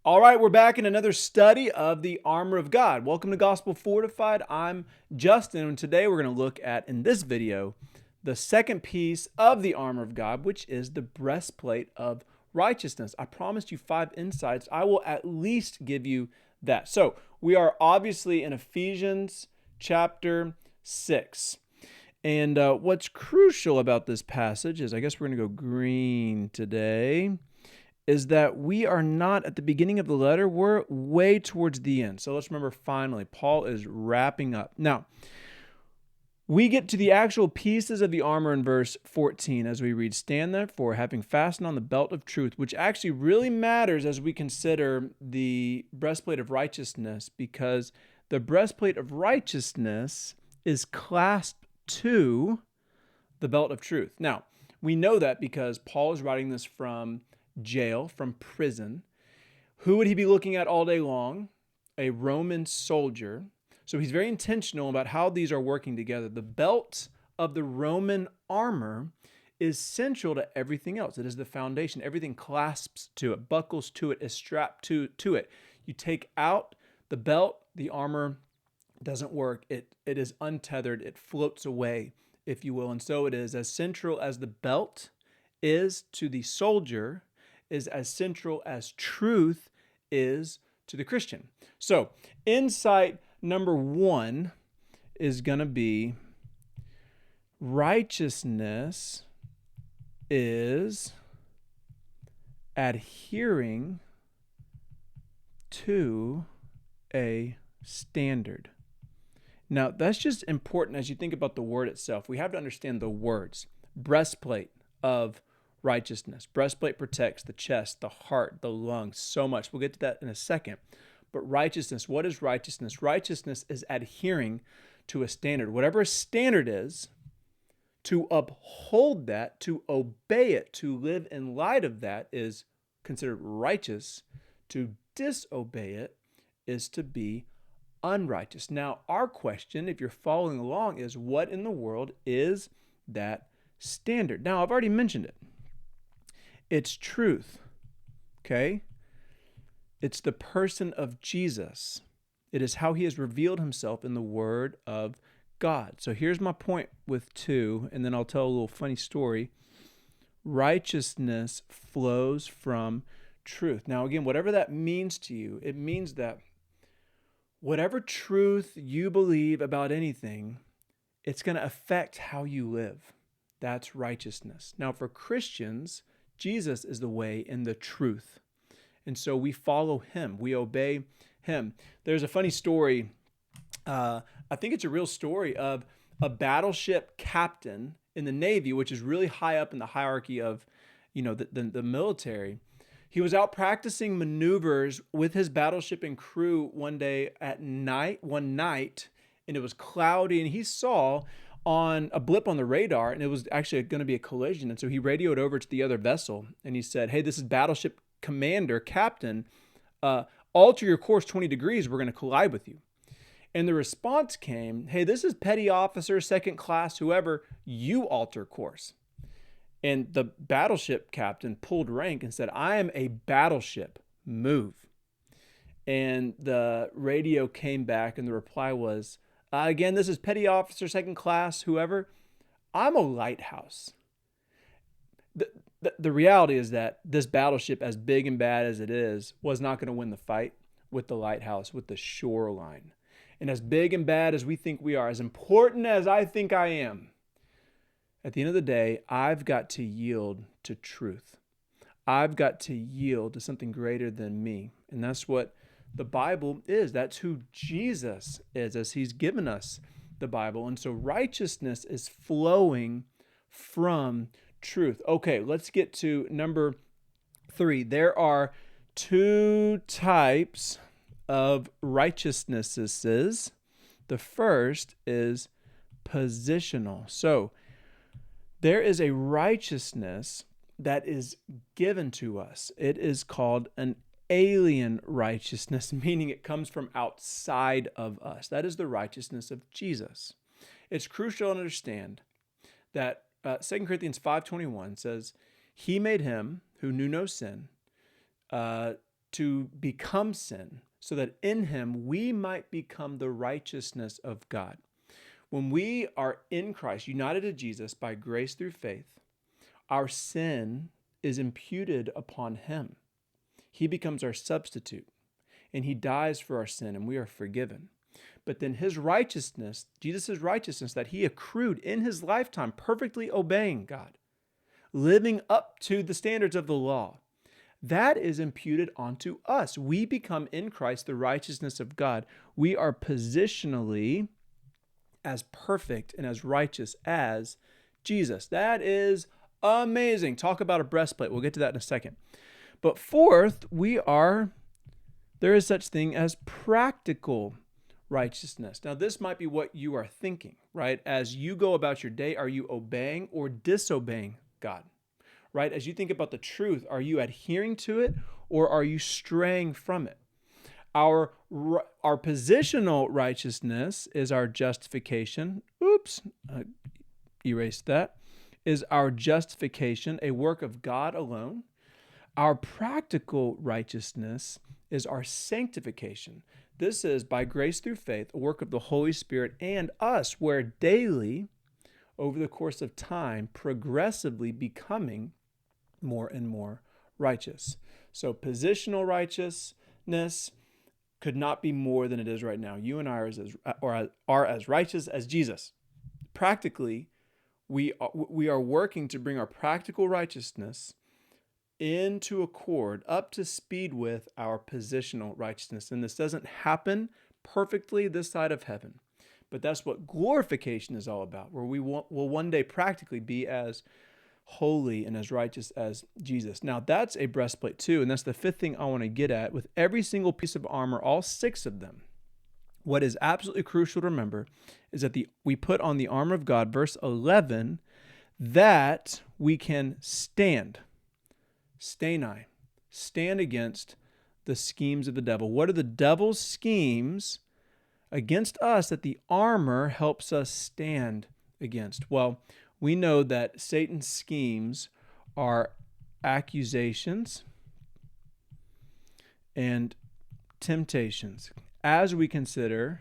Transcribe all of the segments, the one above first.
All right, we're back in another study of the armor of God. Welcome to Gospel Fortified. I'm Justin, and today we're going to look at, in this video, the second piece of the armor of God, which is the breastplate of righteousness. I promised you 5 insights. I will at least give you that. So, we are obviously in Ephesians chapter 6. And what's crucial about this passage is, I guess we're going to go green today, is that we are not at the beginning of the letter. We're way towards the end. So let's remember, finally, Paul is wrapping up. Now, we get to the actual pieces of the armor in verse 14 as we read, "Stand therefore, having fastened on the belt of truth," which actually really matters as we consider the breastplate of righteousness, because the breastplate of righteousness is clasped to the belt of truth. Now, we know that because Paul is writing this from jail, from prison. Who would he be looking at all day long? A Roman soldier. So he's very intentional about how these are working together. The belt of the Roman armor is central to everything else. It is the foundation. Everything clasps to it, buckles to it, is strapped to it. You take out the belt, the armor doesn't work. It is untethered. It floats away, if you will. And so it is as central as the belt is to the soldier, is as central as truth is to the Christian. So, insight number 1 is going to be righteousness is adhering to a standard. Now, that's just important as you think about the word itself. We have to understand the words. Breastplate of righteousness. Breastplate protects the chest, the heart, the lungs, so much. We'll get to that in a second. But righteousness, what is righteousness? Righteousness is adhering to a standard. Whatever a standard is, to uphold that, to obey it, to live in light of that is considered righteous. To disobey it is to be unrighteous. Now, our question, if you're following along, is what in the world is that standard? Now, I've already mentioned it. It's truth, okay? It's the person of Jesus. It is how he has revealed himself in the Word of God. So here's my point with 2, and then I'll tell a little funny story. Righteousness flows from truth. Now, again, whatever that means to you, it means that whatever truth you believe about anything, it's going to affect how you live. That's righteousness. Now, for Christians, Jesus is the way and the truth. And so we follow him. We obey him. There's a funny story. I think it's a real story of a battleship captain in the Navy, which is really high up in the hierarchy of, the military. He was out practicing maneuvers with his battleship and crew one night, and it was cloudy, and he saw on a blip on the radar, and it was actually going to be a collision. And so he radioed over to the other vessel, and he said, "Hey, this is battleship commander, captain, alter your course 20 degrees. We're going to collide with you." And the response came, "Hey, this is petty officer, second class, whoever, you alter course." And the battleship captain pulled rank and said, "I am a battleship, move." And the radio came back, and the reply was, "Again, this is petty officer, second class, whoever. I'm a lighthouse." The reality is that this battleship, as big and bad as it is, was not going to win the fight with the lighthouse, with the shoreline. And as big and bad as we think we are, as important as I think I am, at the end of the day, I've got to yield to truth. I've got to yield to something greater than me. And that's what the Bible is. That's who Jesus is, as he's given us the Bible. And so righteousness is flowing from truth. Okay, let's get to number 3. There are 2 types of righteousnesses. The first is positional. So there is a righteousness that is given to us. It is called an alien righteousness, meaning it comes from outside of us. That is the righteousness of Jesus. It's crucial to understand that 2 Corinthians 5:21 says, "He made him who knew no sin to become sin, so that in him we might become the righteousness of God. When we are in Christ, united to Jesus by grace through faith, our sin is imputed upon him. He becomes our substitute, and he dies for our sin, and we are forgiven. But then his righteousness, Jesus' righteousness that he accrued in his lifetime, perfectly obeying God, living up to the standards of the law, that is imputed onto us. We become in Christ the righteousness of God. We are positionally as perfect and as righteous as Jesus. That is amazing. Talk about a breastplate. We'll get to that in a second. But fourth, there is such thing as practical righteousness. Now, this might be what you are thinking, right? As you go about your day, are you obeying or disobeying God? Right? As you think about the truth, are you adhering to it or are you straying from it? Our positional righteousness is our justification. Erased that. Is our justification a work of God alone? Our practical righteousness is our sanctification. This is by grace through faith, a work of the Holy Spirit and us, where daily, over the course of time, progressively becoming more and more righteous. So positional righteousness could not be more than it is right now. You and I are as righteous as Jesus. Practically, we are working to bring our practical righteousness into accord, up to speed with our positional righteousness. And this doesn't happen perfectly this side of heaven. But that's what glorification is all about, where we will one day practically be as holy and as righteous as Jesus. Now, that's a breastplate too, and that's the fifth thing I want to get at. With every single piece of armor, all six of them, what is absolutely crucial to remember is that we put on the armor of God, verse 11, that we can stand against the schemes of the devil. What are the devil's schemes against us that the armor helps us stand against? Well, we know that Satan's schemes are accusations and temptations as we consider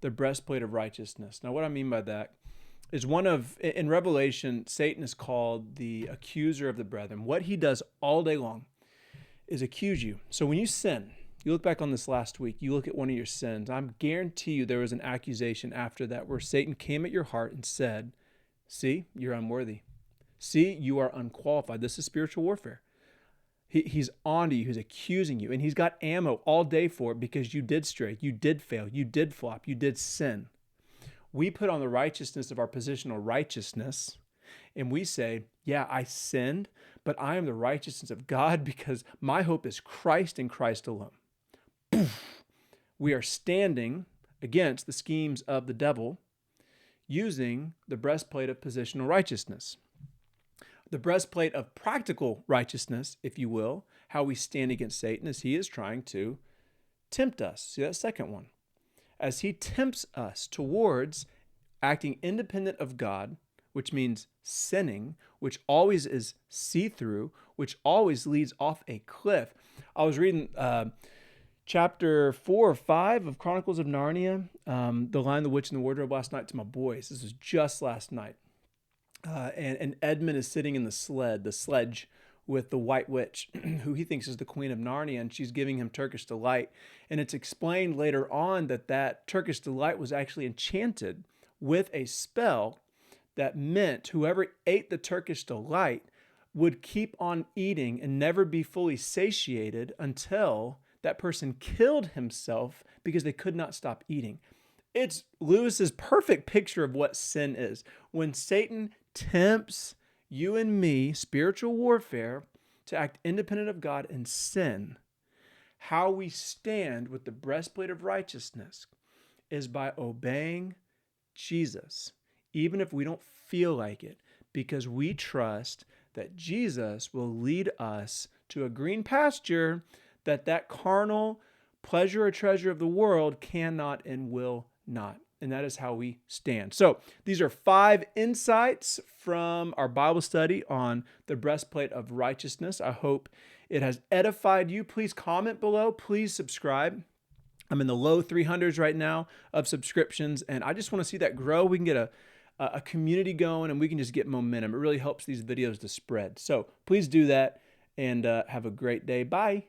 the breastplate of righteousness. Now, what I mean by that is in Revelation, Satan is called the accuser of the brethren. What he does all day long is accuse you. So when you sin, you look back on this last week, you look at one of your sins, I guarantee you there was an accusation after that where Satan came at your heart and said, see, you're unworthy. See, you are unqualified. This is spiritual warfare. He's on to you. He's accusing you. And he's got ammo all day for it because you did stray. You did fail. You did flop. You did sin. We put on the righteousness of our positional righteousness, and we say, yeah, I sinned, but I am the righteousness of God because my hope is Christ and Christ alone. We are standing against the schemes of the devil using the breastplate of positional righteousness. The breastplate of practical righteousness, if you will, how we stand against Satan as he is trying to tempt us. See that second one? As he tempts us towards acting independent of God, which means sinning, which always is see-through, which always leads off a cliff. I was reading chapter 4 or 5 of Chronicles of Narnia, The Lion, the Witch, and the Wardrobe last night to my boys. This was just last night. And Edmund is sitting in the sledge with the White Witch, who he thinks is the Queen of Narnia, and she's giving him Turkish Delight. And it's explained later on that Turkish Delight was actually enchanted with a spell that meant whoever ate the Turkish Delight would keep on eating and never be fully satiated until that person killed himself because they could not stop eating. It's Lewis's perfect picture of what sin is. When Satan tempts you and me, spiritual warfare, to act independent of God and sin, how we stand with the breastplate of righteousness is by obeying Jesus, even if we don't feel like it, because we trust that Jesus will lead us to a green pasture that carnal pleasure or treasure of the world cannot and will not. And that is how we stand. So these are 5 insights from our Bible study on the breastplate of righteousness. I hope it has edified you, please comment below. Please subscribe. I'm in the low 300s right now of subscriptions, and I just want to see that grow. We can get a community going, and we can just get momentum. It really helps these videos to spread. So please do that, and have a great day. Bye.